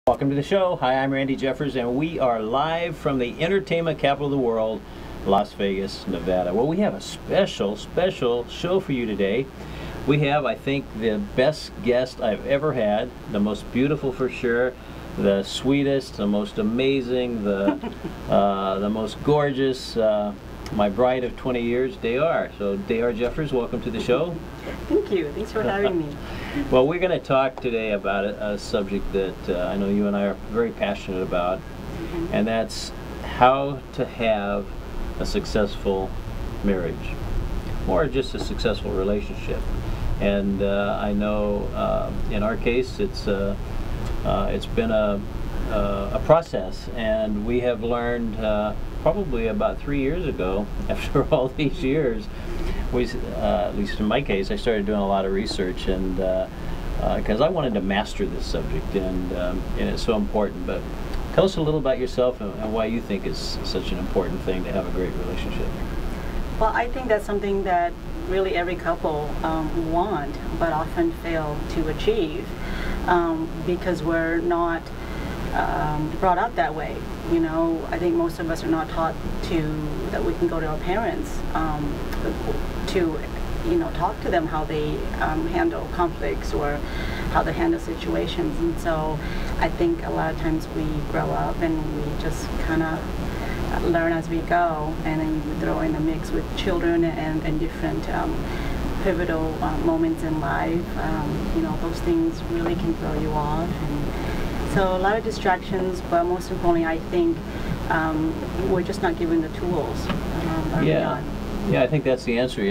Welcome to the show. Hi, I'm Randy Jeffers, and we are live from the entertainment capital of the world, Las Vegas, Nevada. Well, we have a special show for you today. We have, I think, the best guest I've ever had, the most beautiful for sure, the sweetest, the most amazing, the most gorgeous, my bride of 20 years, Dayar. So, Dayar Jeffers, welcome to the show. Thank you. Thanks for having me. Well, we're going to talk today about a subject that I know you and I are very passionate about, and that's how to have a successful marriage, or just a successful relationship. And I know in our case it's been a process, and we have learned probably about 3 years ago, after all these years, at least in my case, I started doing a lot of research, and because I wanted to master this subject, and it's so important. But tell us a little about yourself and why you think it's such an important thing to have a great relationship. Well, I think that's something that really every couple want, but often fail to achieve because we're not brought up that way. You know, I think most of us are not taught that we can go to our parents to, talk to them how they handle conflicts or how they handle situations. And so I think a lot of times we grow up and we just kind of learn as we go, and then we throw in a mix with children and different pivotal moments in life. Those things really can throw you off. And so a lot of distractions, but most importantly, I think we're just not given the tools early on. Yeah, I think that's the answer.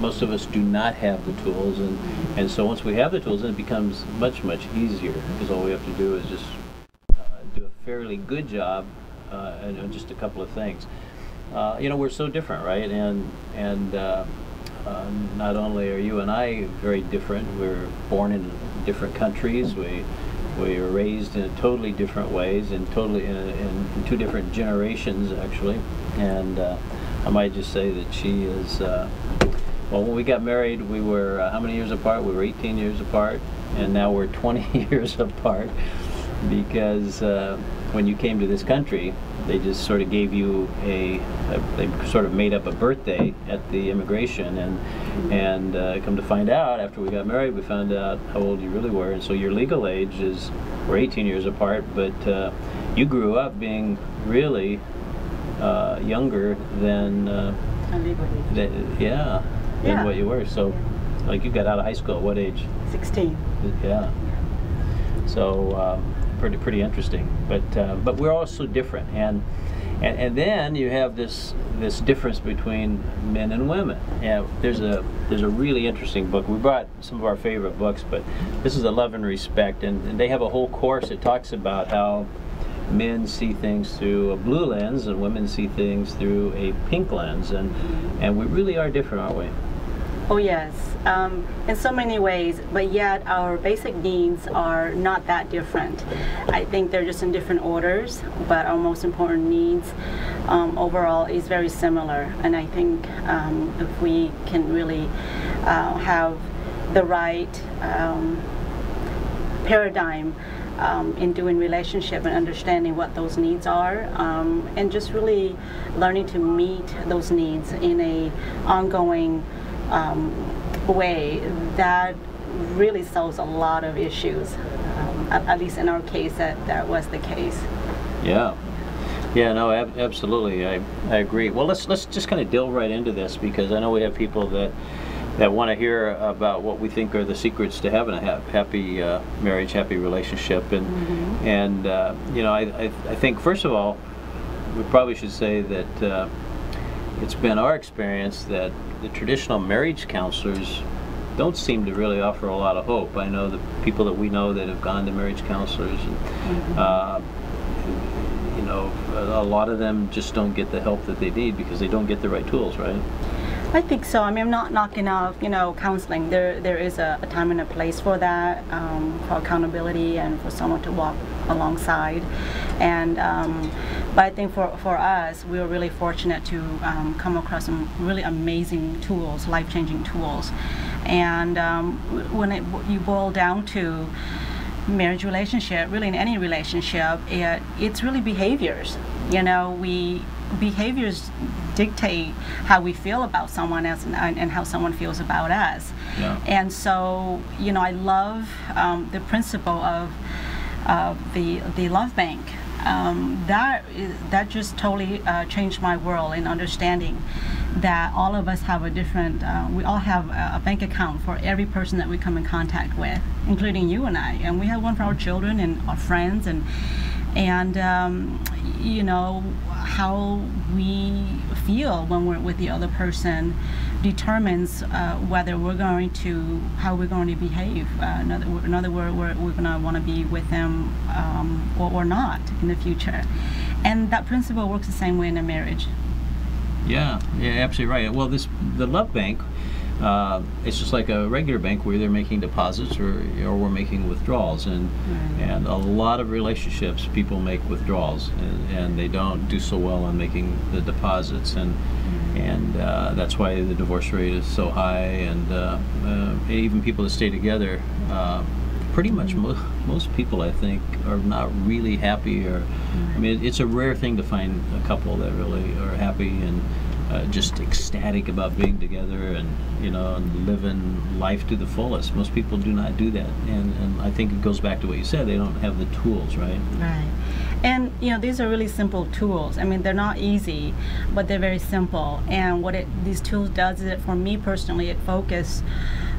Most of us do not have the tools, and so once we have the tools, then it becomes much easier, because all we have to do is just do a fairly good job and just a couple of things. We're so different, right? And not only are you and I very different, we're born in different countries. We were raised in totally different ways, and totally in two different generations, actually. And I might just say that she is, well, when we got married, we were, how many years apart? We were 18 years apart, and now we're 20 years apart, because when you came to this country, they just sort of gave you they sort of made up a birthday at the immigration, and come to find out, after we got married, we found out how old you really were, and so your legal age we're 18 years apart, but you grew up being really younger than than what you were. So, like, you got out of high school at what age? 16. Yeah. So pretty interesting. But we're all so different, and then you have this difference between men and women. Yeah, there's a really interesting book. We brought some of our favorite books, but this is A Love and Respect, and they have a whole course that talks about how men see things through a blue lens and women see things through a pink lens, and we really are different, aren't we? Oh yes, in so many ways, but yet our basic needs are not that different. I think they're just in different orders, but our most important needs overall is very similar. And I think if we can really have the right paradigm in doing relationship and understanding what those needs are, and just really learning to meet those needs in a ongoing way, that really solves a lot of issues. At least in our case, that was the case. Yeah, no, absolutely, I agree. Well, let's just kind of delve right into this, because I know we have people that want to hear about what we think are the secrets to having a happy marriage, happy relationship, and I think, first of all, we probably should say that it's been our experience that the traditional marriage counselors don't seem to really offer a lot of hope. I know the people that we know that have gone to marriage counselors, and a lot of them just don't get the help that they need because they don't get the right tools, right? I think so. I mean, I'm not knocking off, counseling. There is a time and a place for that, for accountability and for someone to walk alongside. And but I think for us, we were really fortunate to come across some really amazing tools, life-changing tools. And when you boil down to marriage relationship, really in any relationship, it's really behaviors. You know, behaviors dictate how we feel about someone else and how someone feels about us. Yeah. And so, you know, I love the principle of the love bank. That just totally changed my world in understanding that all of us have a different, we all have a bank account for every person that we come in contact with, including you and I. And we have one for our children and our friends, and you know, how we feel when we're with the other person determines whether we're going to, how we're going to behave. In other words, we're going to want to be with them or not in the future. And that principle works the same way in a marriage. Yeah, absolutely right. Well, the love bank, it's just like a regular bank where they're making deposits or we're making withdrawals, and a lot of relationships people make withdrawals and they don't do so well on making the deposits, and that's why the divorce rate is so high, and even people that stay together, pretty much most people, I think, are not really happy, or I mean, it's a rare thing to find a couple that really are happy and just ecstatic about being together, and you know, and living life to the fullest. Most people do not do that, and I think it goes back to what you said. They don't have the tools, right? Right. And you know, these are really simple tools. I mean, they're not easy, but they're very simple. And what these tools does is, that for me personally, it focuses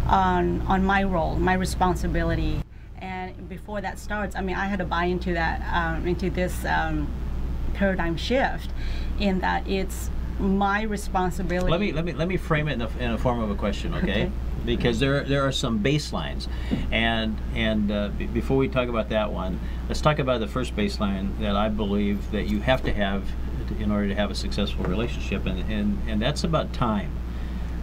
on my role, my responsibility. And before that starts, I mean, I had to buy into that, into this paradigm shift, in that it's my responsibility. Let me frame it in a form of a question, okay? Because there are some baselines, and before we talk about that one, let's talk about the first baseline that I believe that you have to have in order to have a successful relationship, and that's about time.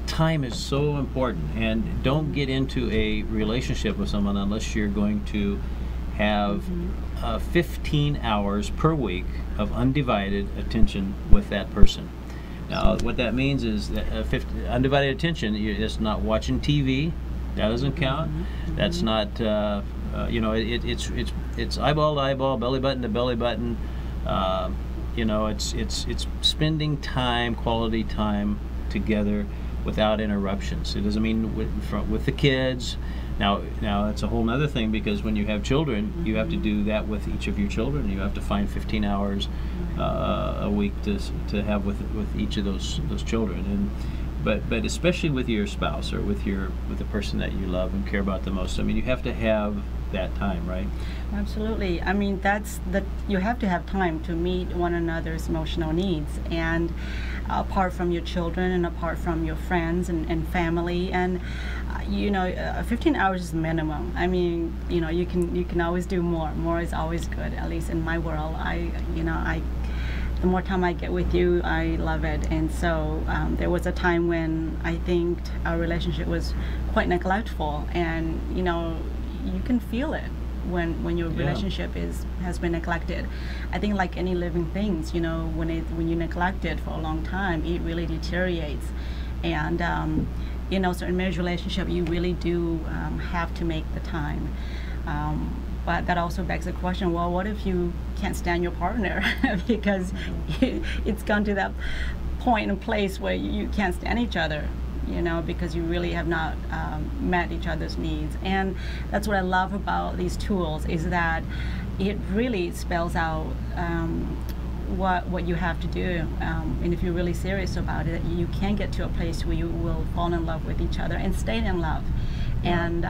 Time is so important, and don't get into a relationship with someone unless you're going to have 15 hours per week of undivided attention with that person. Now, what that means is that undivided attention, it's not watching TV. That doesn't count. That's not, you know, it's eyeball to eyeball, belly button to belly button. You know, it's spending time, quality time together without interruptions. It doesn't mean with the kids. Now that's a whole other thing, because when you have children, you have to do that with each of your children. You have to find 15 hours a week to have with each of those children, and but especially with your spouse or with the person that you love and care about the most. I mean, you have to have that time, right? Absolutely. I mean, you have to have time to meet one another's emotional needs, and apart from your children and apart from your friends and family, and you know, 15 hours is the minimum. I mean, you know, you can always do more. More is always good, at least in my world. The more time I get with you, I love it. And so there was a time when I think our relationship was quite neglectful, and you know, you can feel it when your relationship has been neglected. I think, like any living things, you know, when you neglect it for a long time, it really deteriorates. And you know, so in marriage relationship, you really do have to make the time. But that also begs the question, well, what if you can't stand your partner because it's gone to that point and place where you can't stand each other, you know, because you really have not met each other's needs. And that's what I love about these tools, is that it really spells out what you have to do, and if you're really serious about it, you can get to a place where you will fall in love with each other and stay in love. And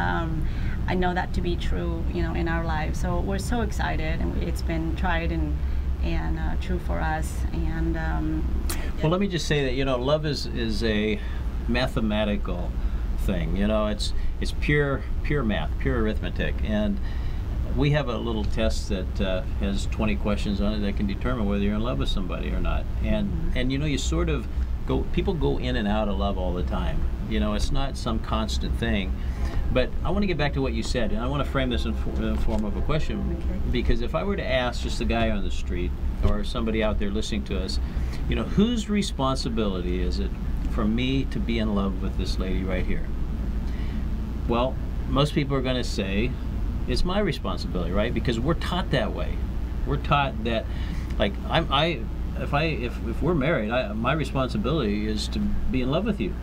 I know that to be true, you know, in our lives. So we're so excited, and it's been tried and true for us. And well, let me just say that, you know, love is a mathematical thing. You know, it's pure math, pure arithmetic, and we have a little test that has 20 questions on it that can determine whether you're in love with somebody or not. And you know, you sort of people go in and out of love all the time. You know, it's not some constant thing. But I want to get back to what you said, and I want to frame this in the form of a question. Okay. Because if I were to ask just a guy on the street or somebody out there listening to us, you know, whose responsibility is it for me to be in love with this lady right here? Well, most people are going to say It's my responsibility, right? Because we're taught that way. We're taught that, like, if we're married, my responsibility is to be in love with you,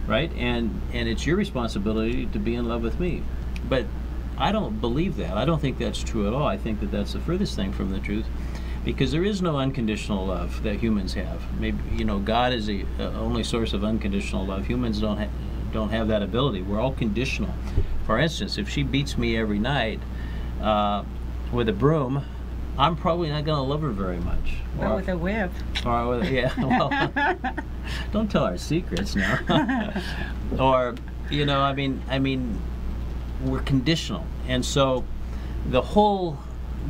right? And it's your responsibility to be in love with me. But I don't believe that. I don't think that's true at all. I think that that's the furthest thing from the truth, because there is no unconditional love that humans have. Maybe, you know, God is the only source of unconditional love. Humans don't have that ability. We're all conditional. For instance, if she beats me every night with a broom, I'm probably not going to love her very much. Or with a whip. Or with, yeah, well, don't tell our secrets now. Or, you know, I mean, we're conditional, and so the whole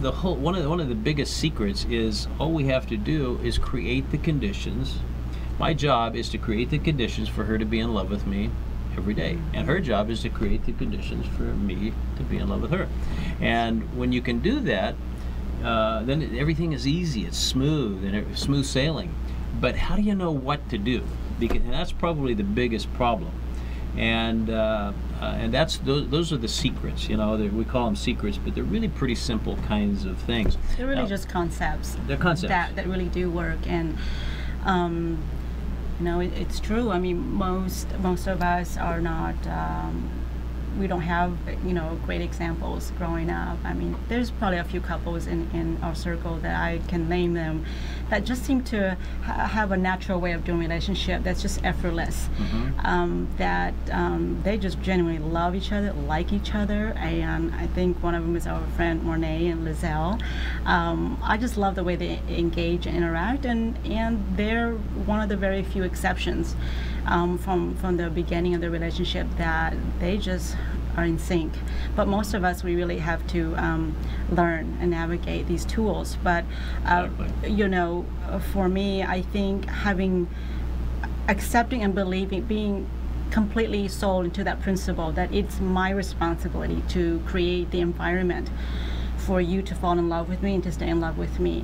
one of the biggest secrets is all we have to do is create the conditions. My job is to create the conditions for her to be in love with me every day, and her job is to create the conditions for me to be in love with her. And when you can do that, then everything is easy. It's smooth and smooth sailing. But how do you know what to do? Because that's probably the biggest problem. And that's those are the secrets. You know, we call them secrets, but they're really pretty simple kinds of things. They're really just concepts. They're concepts that really do work. And you know, it's true. I mean, most of us are not. We don't have, you know, great examples growing up. I mean, there's probably a few couples in our circle that I can name them that just seem to have a natural way of doing relationship that's just effortless. That they just genuinely love each other, like each other, and I think one of them is our friend Mornay and Lizelle. I just love the way they engage and interact, and they're one of the very few exceptions from the beginning of the relationship that they just are in sync. But most of us, we really have to learn and navigate these tools. But you know, for me, I think accepting and believing, being completely sold into that principle that it's my responsibility to create the environment for you to fall in love with me and to stay in love with me.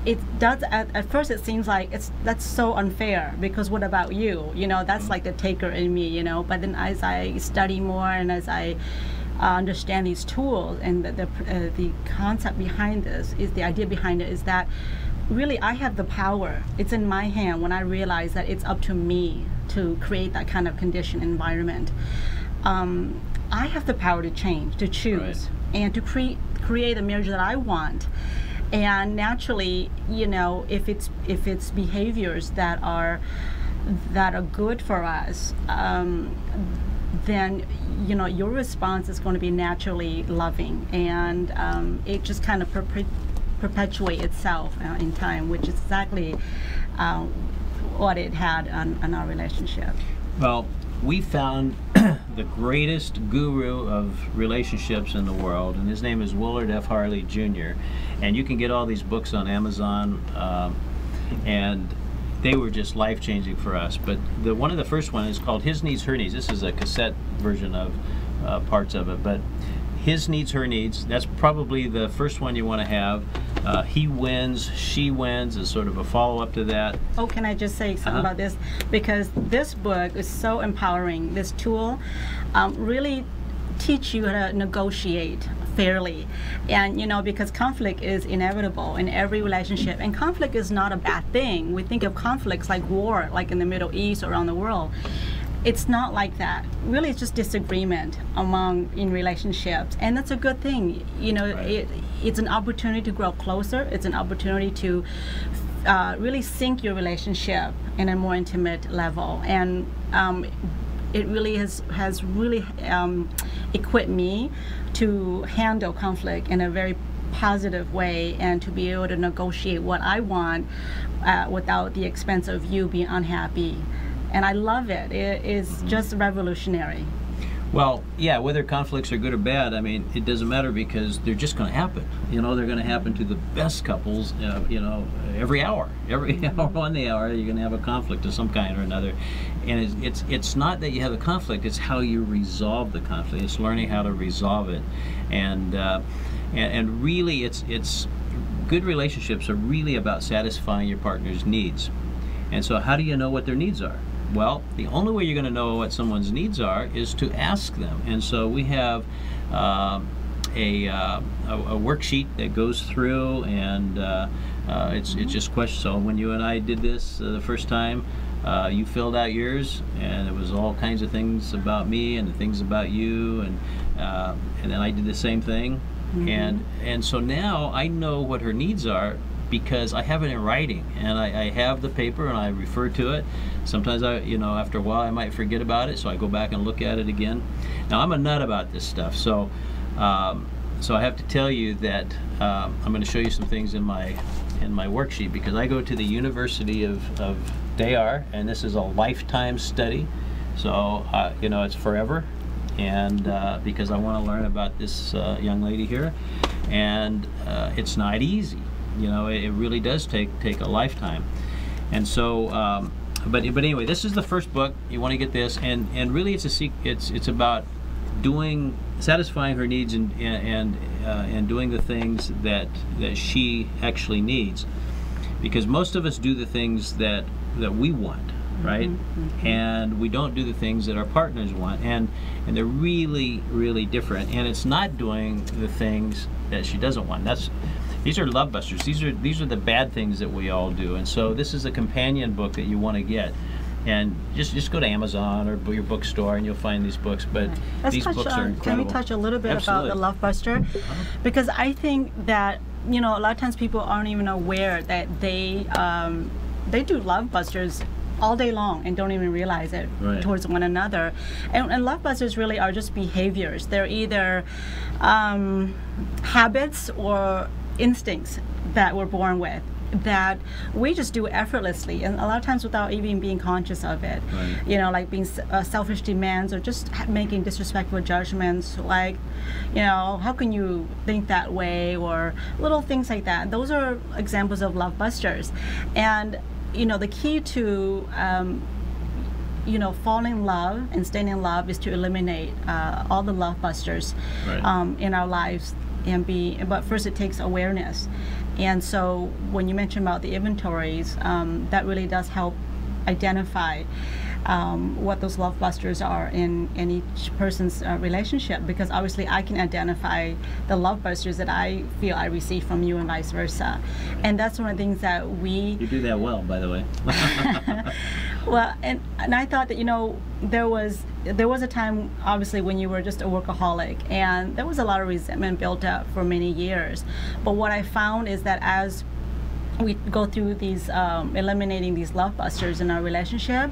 It does, at first it seems like that's so unfair, because what about you? You know, that's like the taker in me, you know. But then as I study more and as I understand these tools, and the concept behind this is, the idea behind it is that really I have the power. It's in my hand when I realize that it's up to me to create that kind of conditioned environment. I have the power to change, to choose, and to create the marriage that I want. And naturally, you know, if it's behaviors that are good for us, then, you know, your response is going to be naturally loving, and it just kind of perpetuate itself in time, which is exactly what it had on our relationship. Well, we found the greatest guru of relationships in the world, and his name is Willard F. Harley Jr. And you can get all these books on Amazon, and they were just life-changing for us. But one of the first one is called His Needs, Her Needs. This is a cassette version of parts of it, but His Needs, Her Needs, that's probably the first one you want to have. He Wins, She Wins is sort of a follow-up to that. Oh, can I just say something about this? Because this book is so empowering. This tool really teach you how to negotiate fairly. And, you know, because conflict is inevitable in every relationship, and conflict is not a bad thing. We think of conflicts like war, like in the Middle East or around the world. It's not like that. Really, it's just disagreement in relationships, and that's a good thing. You know, it's an opportunity to grow closer. It's an opportunity to really sync your relationship in a more intimate level, and it really has really equipped me to handle conflict in a very positive way, and to be able to negotiate what I want without the expense of you being unhappy. And I love it. It is just revolutionary. Well, yeah, whether conflicts are good or bad, I mean, it doesn't matter, because they're just going to happen. You know, they're going to happen to the best couples, you know, every hour. Every hour on the hour, you're going to have a conflict of some kind or another. And it's not that you have a conflict, it's how you resolve the conflict. It's learning how to resolve it. And really, it's good relationships are really about satisfying your partner's needs. And so how do you know what their needs are? Well, the only way you're going to know what someone's needs are is to ask them. And so we have a worksheet that goes through, and it's just questions. So when you and I did this the first time, you filled out yours, and it was all kinds of things about me and things about you, and then I did the same thing, and so now I know what her needs are because I have it in writing, and I have the paper and I refer to it. Sometimes after a while I might forget about it, so I go back and look at it again. Now I'm a nut about this stuff, so I have to tell you that I'm going to show you some things in my worksheet, because I go to the University of Dayar, and this is a lifetime study, so it's forever, and because I want to learn about this young lady here, and it's not easy. It really does take a lifetime, and so but anyway, this is the first book. You want to get this, and really it's about satisfying her needs and doing the things that she actually needs, because most of us do the things that we want, right? And we don't do the things that our partners want, and they're really, really different, and it's not doing the things that she doesn't want. These are love busters. These are the bad things that we all do, and so this is a companion book that you want to get. And just go to Amazon or your bookstore and you'll find these books. But these books are incredible. Can we touch a little bit about the Love Buster? Because I think that a lot of times people aren't even aware that they do Love Busters all day long and don't even realize it towards one another. And Love Busters really are just behaviors. They're either habits or instincts that we're born with, that we just do effortlessly, and a lot of times without even being conscious of it. Like being selfish demands, or just making disrespectful judgments, like how can you think that way, or little things like that. Those are examples of love busters. And the key to falling in love and staying in love is to eliminate all the love busters in our lives, but first it takes awareness. And so when you mention about the inventories, that really does help identify what those love busters are in each person's relationship, because obviously I can identify the love busters that I feel I receive from you and vice versa. And that's one of the things that you do that well, by the way. Well, and I thought that there was a time, obviously, when you were just a workaholic, and there was a lot of resentment built up for many years. But what I found is that as we go through these eliminating these love busters in our relationship,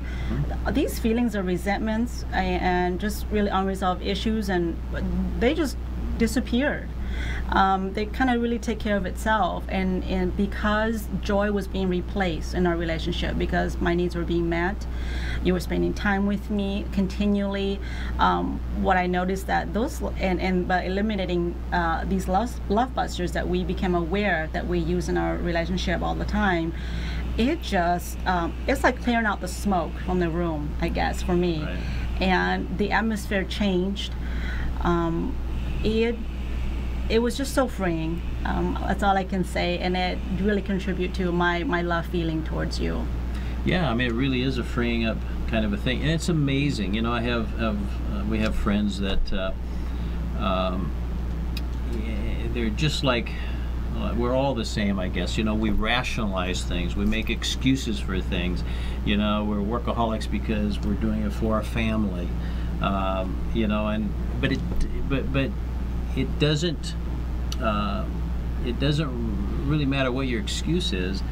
these feelings of resentments and just really unresolved issues, and they just disappeared. They kind of really take care of itself, and because joy was being replaced in our relationship, because my needs were being met, you were spending time with me continually. What I noticed that by eliminating these love busters that we became aware that we use in our relationship all the time, it just it's like clearing out the smoke from the room, I guess, for me. And the atmosphere changed. It was just so freeing. That's all I can say, and it really contributed to my love feeling towards you. Yeah, I mean, it really is a freeing up kind of a thing, and it's amazing. We have friends that they're just like, we're all the same, I guess. We rationalize things, we make excuses for things. We're workaholics because we're doing it for our family. But it doesn't really matter what your excuse is.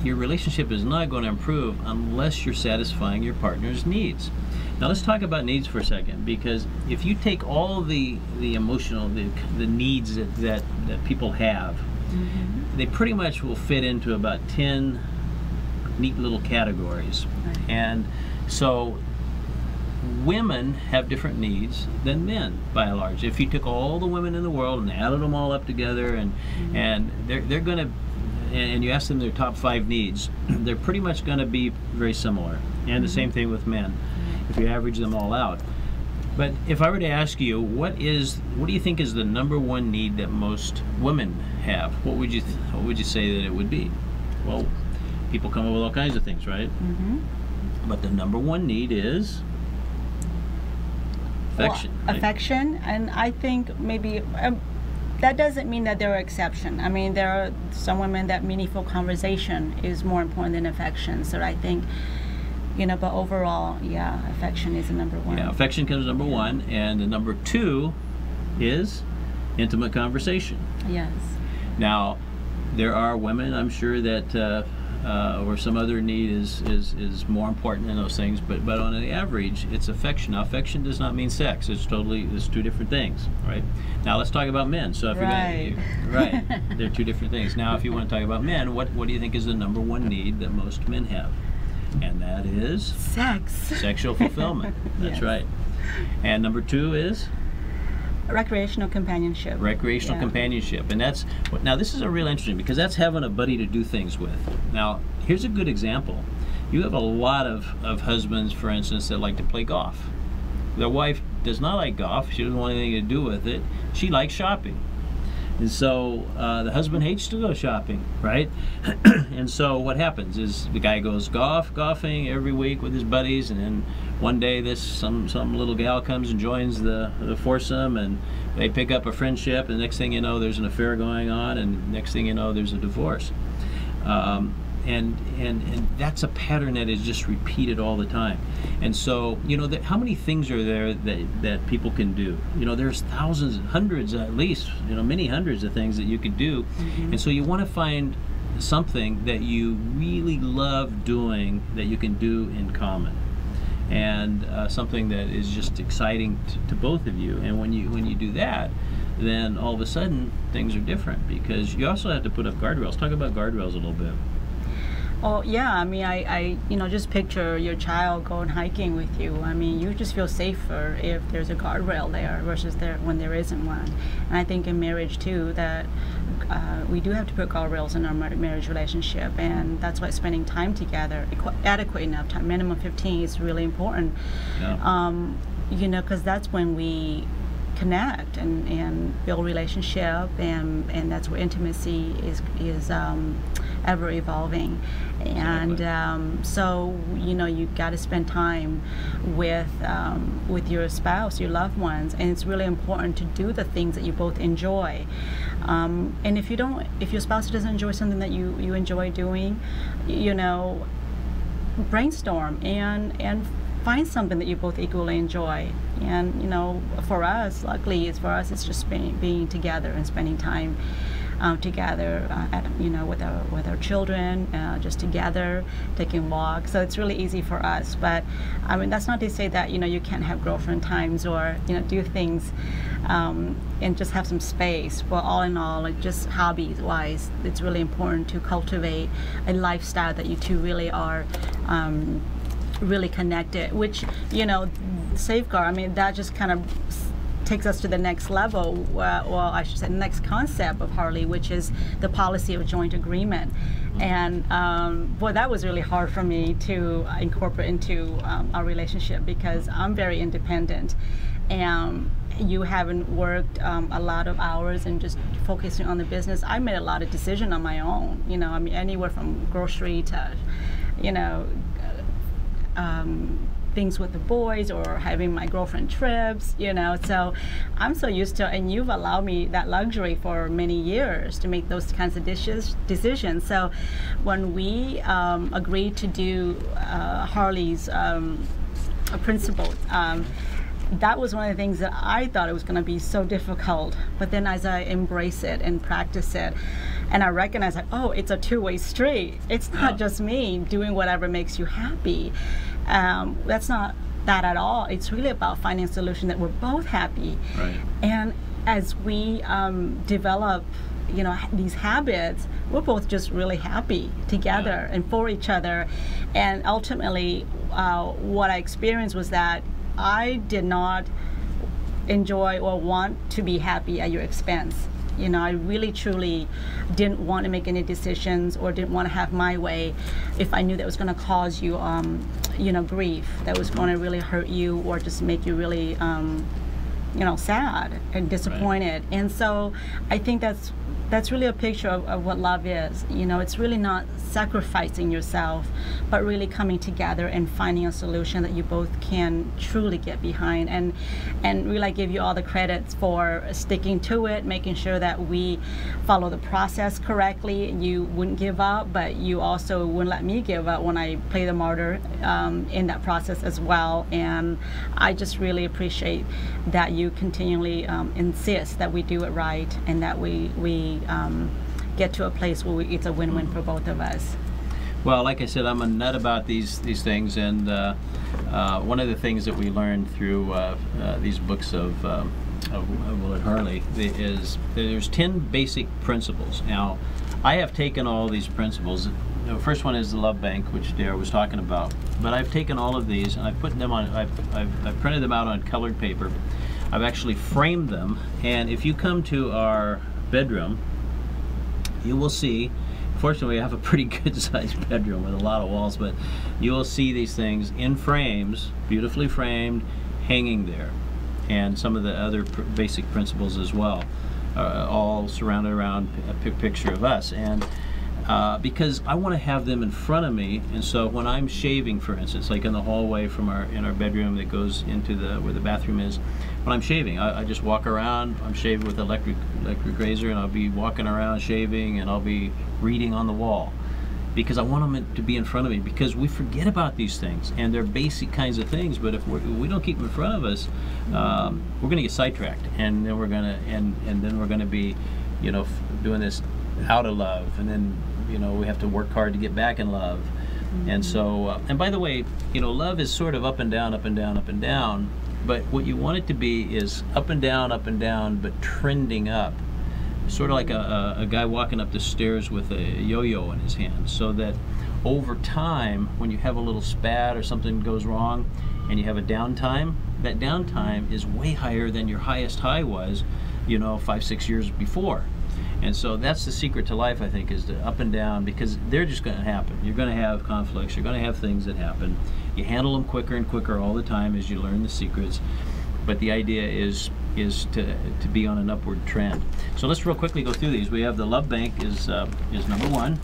Your relationship is not going to improve unless you're satisfying your partner's needs. Now let's talk about needs for a second, because if you take all the emotional, the needs that people have, they pretty much will fit into about 10 neat little categories. And so women have different needs than men, by and large. If you took all the women in the world and added them all up together, and they're going to, and you ask them their top 5 needs, they're pretty much going to be very similar. And the same thing with men, if you average them all out. But if I were to ask you, what do you think is the #1 need that most women have? What would you say that it would be? Well, people come up with all kinds of things, right? But the #1 need is affection. Well, right? affection, and I think maybe that doesn't mean that there are exceptions. I mean, there are some women that meaningful conversation is more important than affection. So I think, but overall, yeah, affection is the number one. Yeah, affection comes number one, and the number two is intimate conversation. Yes. Now, there are women, I'm sure, that or some other need is more important than those things, but on the average, it's affection. Now, affection does not mean sex. It's two different things, right? Now, let's talk about men. So if Right. you're gonna, right, they're two different things. Now, if you want to talk about men, what do you think is the number one need that most men have? And that is Sex. sexual fulfillment. That's Yes. right. And number two is Recreational companionship. recreational Yeah. companionship. And now this is a real interesting, because that's having a buddy to do things with. Now, here's a good example. You have a lot of husbands, for instance, that like to play golf. Their wife does not like golf. She doesn't want anything to do with it. She likes shopping. And so the husband hates to go shopping, right? And so what happens is the guy goes golfing every week with his buddies, and then one day some little gal comes and joins the foursome, and they pick up a friendship, and the next thing you know, there's an affair going on, and next thing you know, there's a divorce. And that's a pattern that is just repeated all the time. And so, how many things are there that people can do? There's thousands, hundreds at least, many hundreds of things that you could do. Mm-hmm. And so you want to find something that you really love doing that you can do in common. And something that is just exciting to both of you. And when you do that, then all of a sudden things are different, because you also have to put up guardrails. Talk about guardrails a little bit. Oh yeah, I mean, I just picture your child going hiking with you. I mean, you just feel safer if there's a guardrail there versus when there isn't one. And I think in marriage too, that we do have to put guardrails in our marriage relationship, and that's why spending time together, adequate enough time, minimum 15, is really important. Yeah. Because that's when we connect and build relationship, and that's where intimacy is ever evolving. And so you got to spend time with your spouse, your loved ones, and it's really important to do the things that you both enjoy. And if your spouse doesn't enjoy something that you enjoy doing, brainstorm and find something that you both equally enjoy. And for us, luckily, it's just being together and spending time together, with our children, just together, taking walks. So it's really easy for us. But I mean, that's not to say that you can't have girlfriend times or do things and just have some space. But all in all, like just hobbies-wise, it's really important to cultivate a lifestyle that you two really are. Really connected, which safeguard. I mean, that just kind of takes us to the next level. Well, I should say, the next concept of Harley, which is the policy of joint agreement. And boy, that was really hard for me to incorporate into our relationship, because I'm very independent, and you haven't worked a lot of hours and just focusing on the business. I made a lot of decisions on my own. I mean, anywhere from grocery to, things with the boys, or having my girlfriend trips, so I'm so used to, and you've allowed me that luxury for many years to make those kinds of decisions. So when we agreed to do Harley's principles, that was one of the things that I thought it was going to be so difficult, but then as I embrace it and practice it, and I recognize that, oh, it's a two-way street. It's not just me doing whatever makes you happy. That's not that at all. It's really about finding a solution that we're both happy. Right. And as we develop, these habits, we're both just really happy together and for each other. And ultimately, what I experienced was that I did not enjoy or want to be happy at your expense. I really truly didn't want to make any decisions, or didn't want to have my way if I knew that was going to cause you, grief, that was going to really hurt you, or just make you really, sad and disappointed. Right. And so I think that's that's really a picture of what love is. You know, it's really not sacrificing yourself, but really coming together and finding a solution that you both can truly get behind. And really, I give you all the credits for sticking to it, making sure that we follow the process correctly. You wouldn't give up, but you also wouldn't let me give up when I play the martyr in that process as well. And I just really appreciate that you continually insist that we do it right, and that we get to a place where it's a win-win for both of us. Well, like I said, I'm a nut about these things, and one of the things that we learned through these books of Willard Harley is there's 10 basic principles. Now, I have taken all these principles. The first one is the love bank, which Dara was talking about. But I've taken all of these and I've put them on. I've printed them out on colored paper. I've actually framed them, and if you come to our bedroom, you will see. Fortunately, we have a pretty good-sized bedroom with a lot of walls, but you will see these things in frames, beautifully framed, hanging there, and some of the other basic principles as well, all surrounded around a picture of us. And because I want to have them in front of me, and so when I'm shaving, for instance, like in the hallway in our bedroom that goes into where the bathroom is, when I'm shaving, I just walk around. I'm shaving with electric razor, and I'll be walking around shaving, and I'll be reading on the wall, because I want them to be in front of me, because we forget about these things, and they're basic kinds of things, but if we don't keep them in front of us, we're going to get sidetracked, and then we're going to and then we're going to be, you know, doing this out of love, and then, you know, we have to work hard to get back in love. And so and by the way, you know, love is sort of up and down, up and down, up and down, but what you want it to be is up and down, but trending up, sort of like a guy walking up the stairs with a yo-yo in his hand, so that over time, when you have a little spat or something goes wrong and you have a downtime, that downtime is way higher than your highest high was, you know, 5-6 years before. And so that's the secret to life, I think, is the up and down, because they're just going to happen. You're going to have conflicts. You're going to have things that happen. You handle them quicker and quicker all the time as you learn the secrets. But the idea is to be on an upward trend. So let's real quickly go through these. We have the love bank is number 1.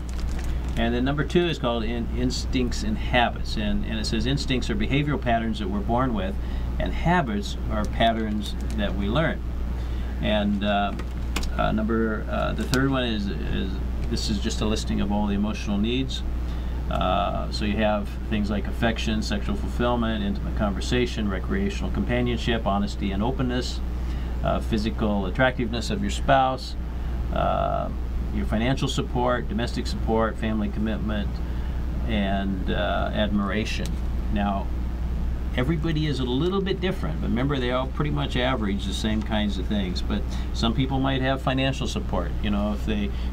And then number 2 is called instincts and habits. And it says instincts are behavioral patterns that we're born with, and habits are patterns that we learn. And the third one is this is just a listing of all the emotional needs. So you have things like affection, sexual fulfillment, intimate conversation, recreational companionship, honesty and openness, physical attractiveness of your spouse, your financial support, domestic support, family commitment, and admiration. Now, everybody is a little bit different, but remember, they all pretty much average the same kinds of things. But some people might have financial support. You know, if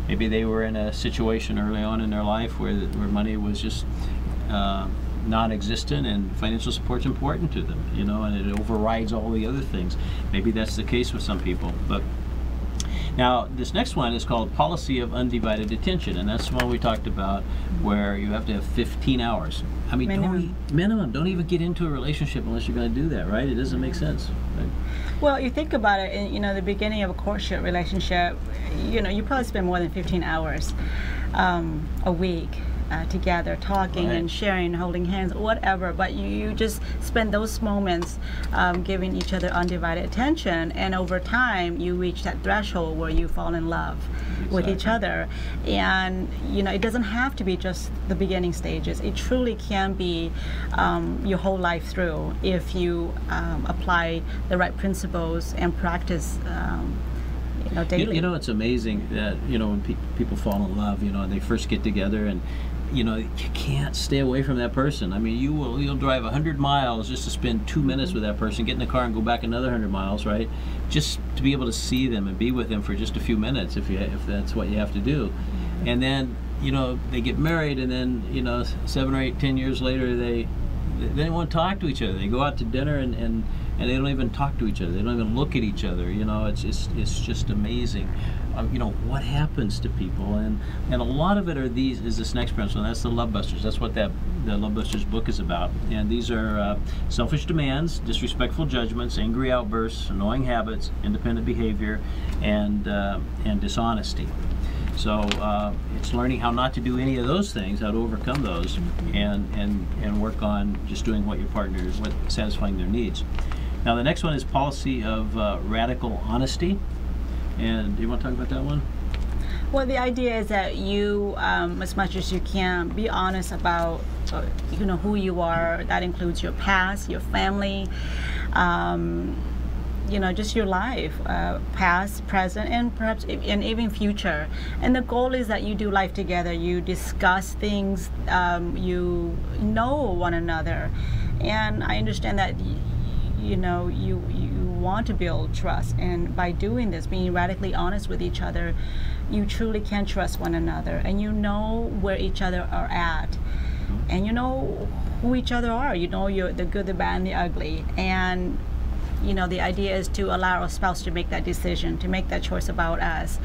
maybe they were in a situation early on in their life where money was just non-existent, and financial support's important to them. You know, and it overrides all the other things. Maybe that's the case with some people, but. Now, this next one is called Policy of Undivided Attention, and that's the one we talked about, where you have to have 15 hours. I mean, minimum. Don't even get into a relationship unless you're going to do that, right? It doesn't make sense. Right? Well, you think about it, in, you know, the beginning of a courtship relationship, you know, you probably spend more than 15 hours a week together, talking and sharing, holding hands, whatever, but you just spend those moments giving each other undivided attention, and over time you reach that threshold where you fall in love with each other. And you know, it doesn't have to be just the beginning stages. It truly can be your whole life through, if you apply the right principles and practice you know, daily. You know, it's amazing that, you know, when people fall in love, you know, and they first get together, and you know, you can't stay away from that person. I mean, you'll drive 100 miles just to spend 2 minutes with that person, get in the car and go back another 100 miles, right? Just to be able to see them and be with them for just a few minutes, if that's what you have to do. And then, you know, they get married, and then, you know, 7 or 8, 10 years later, they don't want to talk to each other. They go out to dinner and they don't even talk to each other. They don't even look at each other. You know, it's just amazing what happens to people, and a lot of it is this next principle, and that's the Love Busters. That's what the Love Busters book is about. And these are selfish demands, disrespectful judgments, angry outbursts, annoying habits, independent behavior, and dishonesty. So it's learning how not to do any of those things, how to overcome those, and work on just doing what satisfying their needs. Now the next one is policy of radical honesty. And do you want to talk about that one? Well, the idea is that you, as much as you can, be honest about, who you are. That includes your past, your family, just your life, past, present, and perhaps and even future. And the goal is that you do life together. You discuss things. You know one another, and I understand that. You want to build trust, and by doing this, being radically honest with each other, you truly can trust one another, and you know where each other are at, and you know who each other are. You know the good, the bad, and the ugly. And the idea is to allow our spouse to make that decision, to make that choice about us.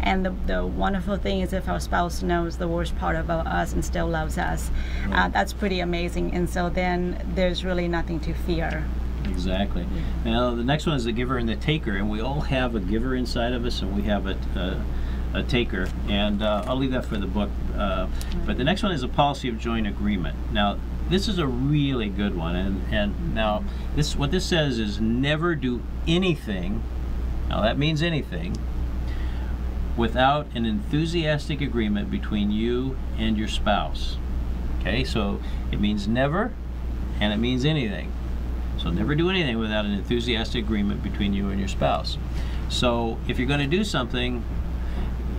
And the wonderful thing is, if our spouse knows the worst part about us and still loves us, that's pretty amazing. And so then there's really nothing to fear. Exactly. Now the next one is the giver and the taker, and we all have a giver inside of us, and we have a taker, and I'll leave that for the book. But the next one is a policy of joint agreement. Now this is a really good one, and now what this says is never do anything. Now that means anything without an enthusiastic agreement between you and your spouse. Okay, so it means never, and it means anything. So never do anything without an enthusiastic agreement between you and your spouse. So if you're going to do something,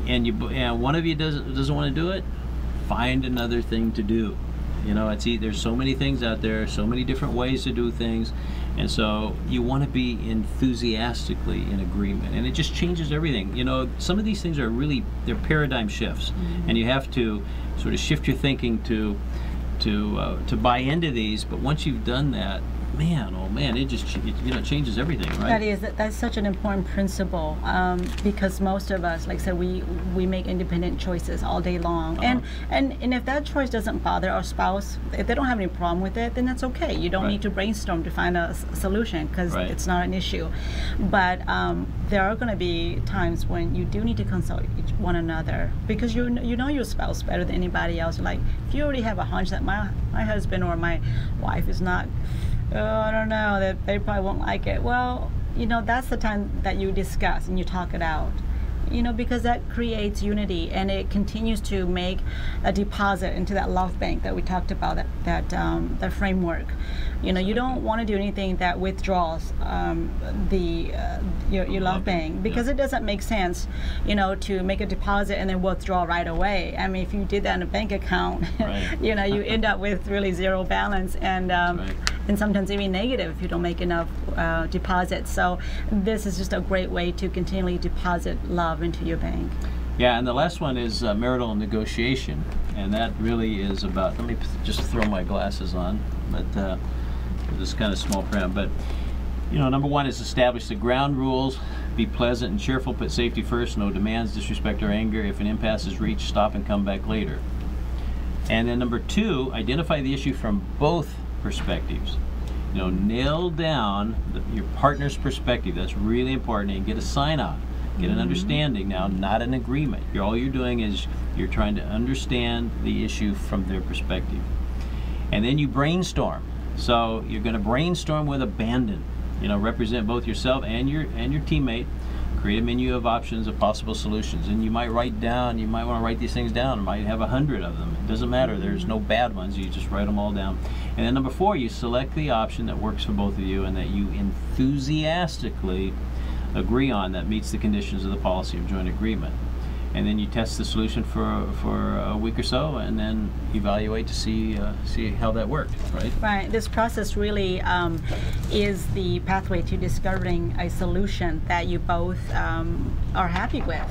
and one of you doesn't want to do it, find another thing to do. There's so many things out there, so many different ways to do things, and so you want to be enthusiastically in agreement, and it just changes everything. Some of these things are they're paradigm shifts, and you have to sort of shift your thinking to buy into these. But once you've done that, man, it just changes everything, right? That's such an important principle, because most of us, like I said, we make independent choices all day long, and if that choice doesn't bother our spouse, if they don't have any problem with it, then that's okay. You don't need to brainstorm to find a solution, because it's not an issue. But there are going to be times when you do need to consult one another, because you know your spouse better than anybody else. Like, if you already have a hunch that my husband or my wife is not, I don't know, that they probably won't like it. Well, that's the time that you discuss and you talk it out. Because that creates unity, and it continues to make a deposit into that love bank that we talked about, that framework. You don't want to do anything that withdraws your love bank, because it doesn't make sense, to make a deposit and then withdraw right away. I mean, if you did that in a bank account, you end up with really zero balance, and sometimes even negative if you don't make enough deposits. So this is just a great way to continually deposit love into your bank. Yeah, and the last one is marital negotiation, and that really is about, let me just throw my glasses on, but this kind of small print, but number one is establish the ground rules, be pleasant and cheerful, put safety first, no demands, disrespect, or anger. If an impasse is reached, stop and come back later. And then number two, identify the issue from both perspectives. Nail down your partner's perspective. That's really important, and get a sign off. Get an understanding now, not an agreement. All you're doing is you're trying to understand the issue from their perspective. And then you brainstorm. So you're going to brainstorm with abandon. Represent both yourself and your teammate. Create a menu of options of possible solutions. And you might want to write these things down. You might have 100 of them. It doesn't matter. There's no bad ones. You just write them all down. And then number four, you select the option that works for both of you and that you enthusiastically agree on, that meets the conditions of the policy of joint agreement. And then you test the solution for a week or so, and then evaluate to see how that worked, right? Right. This process really is the pathway to discovering a solution that you both are happy with.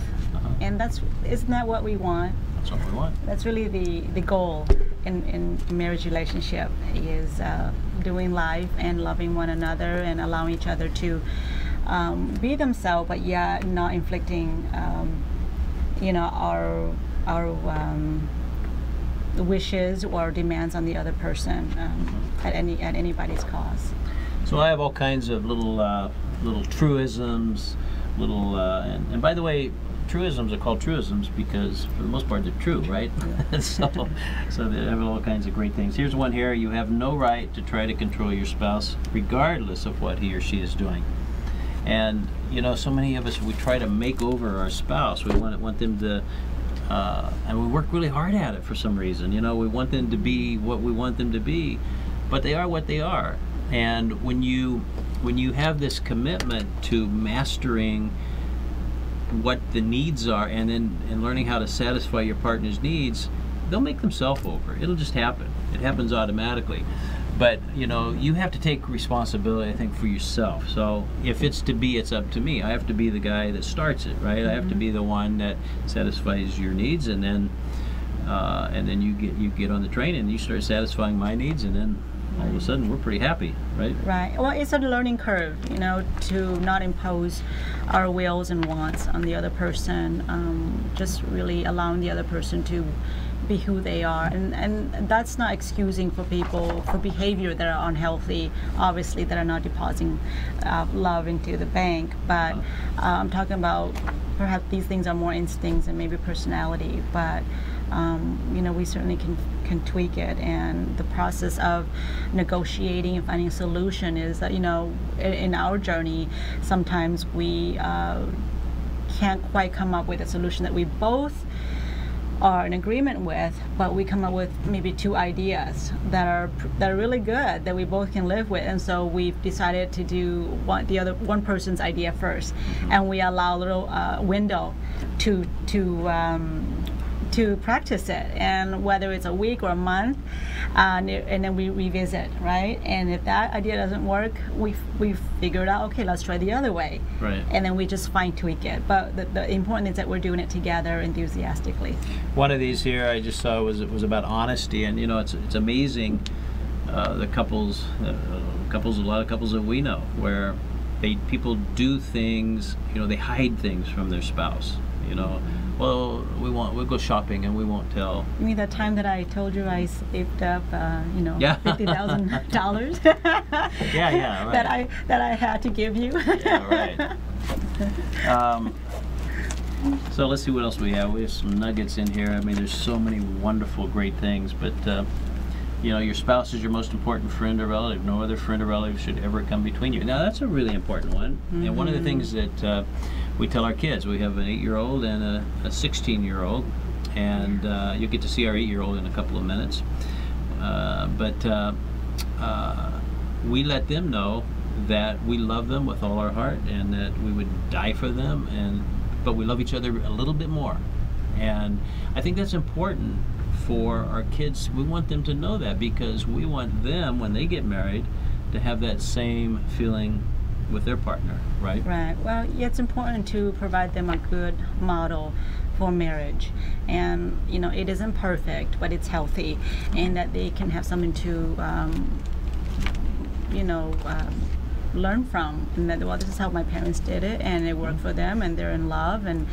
And isn't that what we want? That's what we want. That's really the goal in marriage relationship, is doing life and loving one another and allowing each other to be themselves, but yet not inflicting, our wishes or demands on the other person at anybody's cost. So I have all kinds of little truisms, and by the way, truisms are called truisms because for the most part they're true, right? so they have all kinds of great things. Here's one here: you have no right to try to control your spouse regardless of what he or she is doing. And so many of us, we try to make over our spouse. We want them to and we work really hard at it for some reason. We want them to be what we want them to be, but they are what they are. And when you have this commitment to mastering what the needs are and learning how to satisfy your partner's needs, they'll make themselves over. It'll just happen. It happens automatically. But you have to take responsibility, I think, for yourself. So if it's to be, it's up to me. I have to be the guy that starts it, right? I have to be the one that satisfies your needs, and then you get on the train and you start satisfying my needs, and then all of a sudden we're pretty happy, right? Right. Well, it's a learning curve, to not impose our wills and wants on the other person, just really allowing the other person to be who they are, and that's not excusing for people for behavior that are unhealthy, obviously, that are not depositing love into the bank, but I'm talking about perhaps these things are more instincts and maybe personality, but we certainly can tweak it, and the process of negotiating and finding a solution is that in our journey sometimes we can't quite come up with a solution that we both are in agreement with, but we come up with maybe two ideas that are really good that we both can live with, and so we've decided to do one person's idea first, and we allow a little window to practice it, and whether it's a week or a month, and then we revisit, right? And if that idea doesn't work, we figured out, okay, let's try the other way, right? And then we just fine tweak it. But the important is that we're doing it together enthusiastically. One of these here I just saw was about honesty, and it's amazing the couples, a lot of couples that we know where people do things, they hide things from their spouse, Well, we'll go shopping and we won't tell. You mean that time that I told you I saved up, Yeah. $50,000? Yeah, right. that I had to give you. Yeah, right. So let's see what else we have. We have some nuggets in here. I mean, there's so many wonderful, great things. But your spouse is your most important friend or relative. No other friend or relative should ever come between you. Now, that's a really important one. And one of the things that we tell our kids, we have an 8-year-old and a 16-year-old, and you'll get to see our 8-year-old in a couple of minutes. But we let them know that we love them with all our heart and that we would die for them, but we love each other a little bit more. And I think that's important for our kids. We want them to know that because we want them, when they get married, to have that same feeling with their partner, right? Right. Well, yeah, it's important to provide them a good model for marriage, and it isn't perfect, but it's healthy, and that they can have something to learn from, and that, well, this is how my parents did it and it worked for them and they're in love, and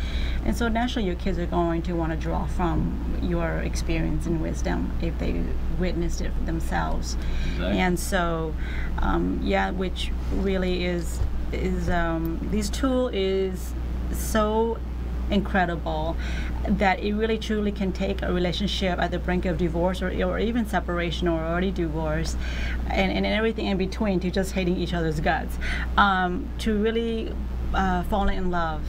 so naturally your kids are going to want to draw from your experience and wisdom if they witnessed it themselves. Exactly. And so which really is this tool is so incredible that it really truly can take a relationship at the brink of divorce or even separation or already divorce and everything in between to just hating each other's guts, to really falling in love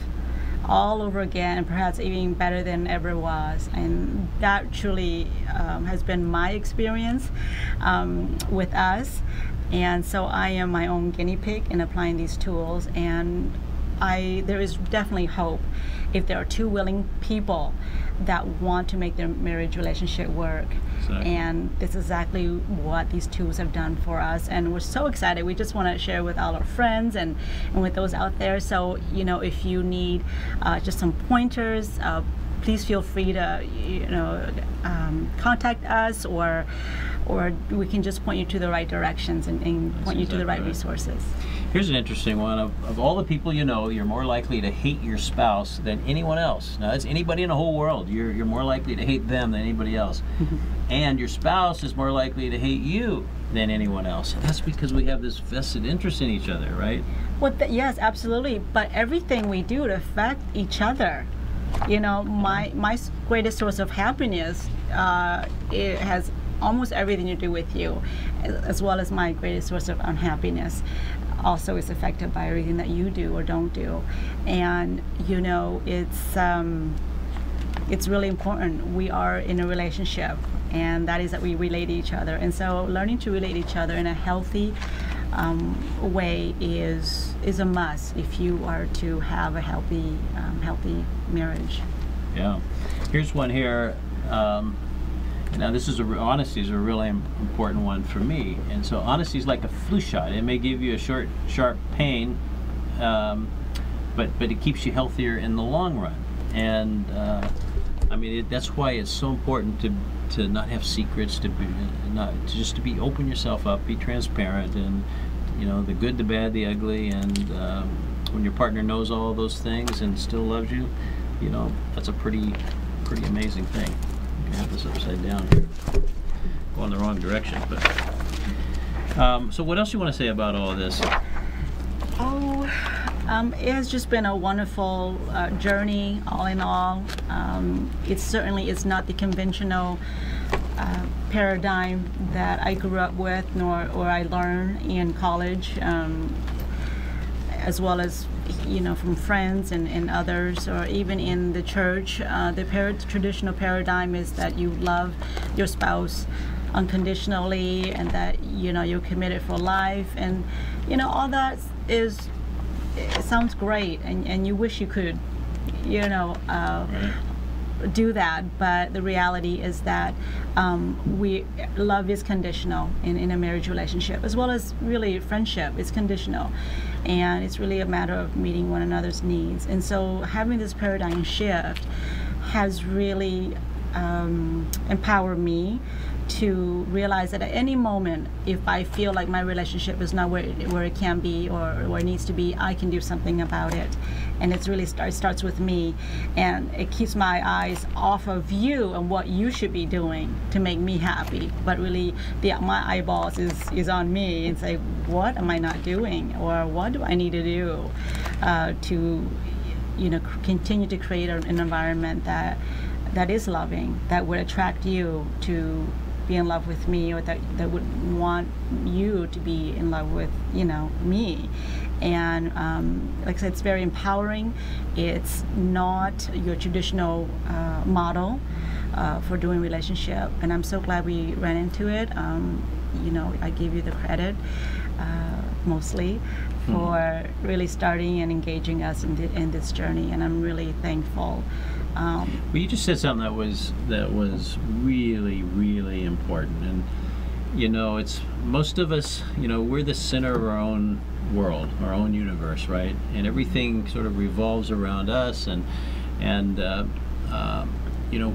all over again, and perhaps even better than ever was. And that truly has been my experience with us, and so I am my own guinea pig in applying these tools, and there is definitely hope if there are two willing people that want to make their marriage relationship work. Exactly. And this is exactly what these tools have done for us, and we're so excited. We just want to share with all our friends and with those out there. So if you need just some pointers, please feel free to, contact us, or we can just point you to the right directions and point you to the right resources. Here's an interesting one. Of all the people you know, you're more likely to hate your spouse than anyone else. Now, that's anybody in the whole world. You're more likely to hate them than anybody else. And your spouse is more likely to hate you than anyone else. That's because we have this vested interest in each other, right? Well, yes, absolutely. But everything we do to affect each other. My greatest source of happiness, it has almost everything to do with you, as well as my greatest source of unhappiness also is affected by everything that you do or don't do. And it's really important. We are in a relationship, and that is that we relate to each other. And so learning to relate to each other in a healthy way is a must if you are to have a healthy marriage. Yeah. Here's one here. Now this is honesty is a really important one for me, and so honesty is like a flu shot. It may give you a short, sharp pain, but it keeps you healthier in the long run. And that's why it's so important to not have secrets, to be open yourself up, be transparent, and the good, the bad, the ugly, and when your partner knows all those things and still loves you, that's a pretty amazing thing. I have this upside down here, going the wrong direction. But so what else do you want to say about all of this? It has just been a wonderful journey, all in all. It certainly is not the conventional paradigm that I grew up with, or I learned in college, as well as from friends and others, or even in the church. The traditional paradigm is that you love your spouse unconditionally, and that you're committed for life, and all that it sounds great, and you wish you could do that, but the reality is that love is conditional in a marriage relationship, as well as really friendship is conditional, and it's really a matter of meeting one another's needs. And so having this paradigm shift has really empowered me to realize that at any moment, if I feel like my relationship is not where it can be or where it needs to be, I can do something about it. And it really starts with me, and it keeps my eyes off of you and what you should be doing to make me happy. But really, my eyeballs is on me, and say, what am I not doing, or what do I need to do to continue to create an environment that is loving, that would attract you to be in love with me, or that would want you to be in love with me. And like I said, it's very empowering. It's not your traditional model for doing relationship, and I'm so glad we ran into it. I give you the credit mostly for really starting and engaging us in this journey, and I'm really thankful. Well, you just said something that was really, really important, and it's most of us. We're the center of our own world, our own universe, right? And everything sort of revolves around us, and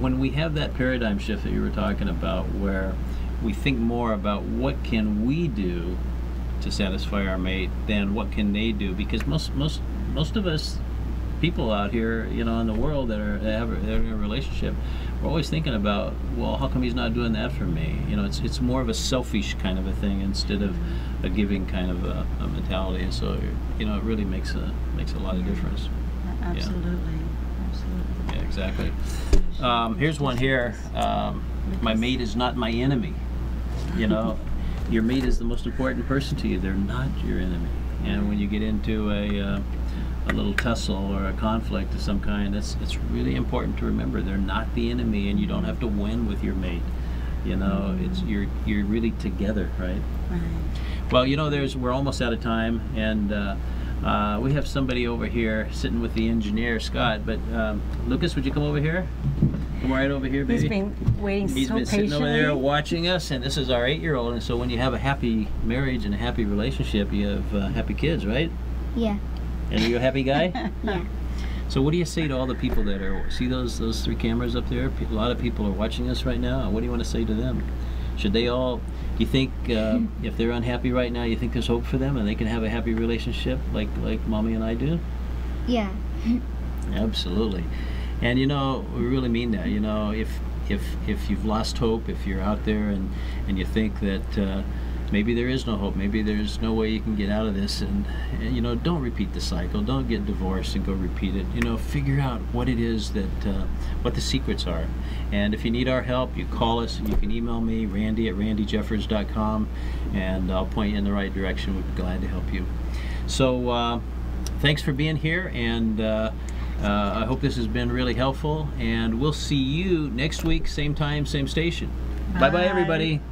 when we have that paradigm shift that you were talking about, where we think more about what can we do to satisfy our mate than what can they do, because most of us people out here, in the world that are in a relationship, we're always thinking about, well, how come he's not doing that for me? It's more of a selfish kind of a thing instead of a giving kind of a mentality, and so it really makes a lot of difference. Absolutely, yeah. absolutely. Yeah, exactly. Here's one here. My mate is not my enemy. Your mate is the most important person to you. They're not your enemy. And when you get into a little tussle or a conflict of some kind, it's really important to remember they're not the enemy, and you don't have to win with your mate. It's you're really together, right? Right. Well, we're almost out of time, and we have somebody over here sitting with the engineer, Scott. But Lucas, would you come over here? Come right over here, baby. He's been waiting He's so been sitting over patiently. there watching us, and this is our 8-year-old. And so when you have a happy marriage and a happy relationship, you have happy kids, right? Yeah. And are you a happy guy? Yeah. So what do you say to all the people that are, see those 3 cameras up there? A lot of people are watching us right now. What do you want to say to them? Should they all, do you think if they're unhappy right now, you think there's hope for them and they can have a happy relationship like Mommy and I do? Yeah. Absolutely. And you know, we really mean that. You know, if you've lost hope, if you're out there and you think that maybe there is no hope, maybe there's no way you can get out of this, and you know, don't repeat the cycle. Don't get divorced and go repeat it. You know, figure out what it is that what the secrets are. And if you need our help, you call us. You can email me, randy@randyjeffers.com, and I'll point you in the right direction. We'd be glad to help you. So thanks for being here, and I hope this has been really helpful, and we'll see you next week, same time, same station. Bye bye, everybody.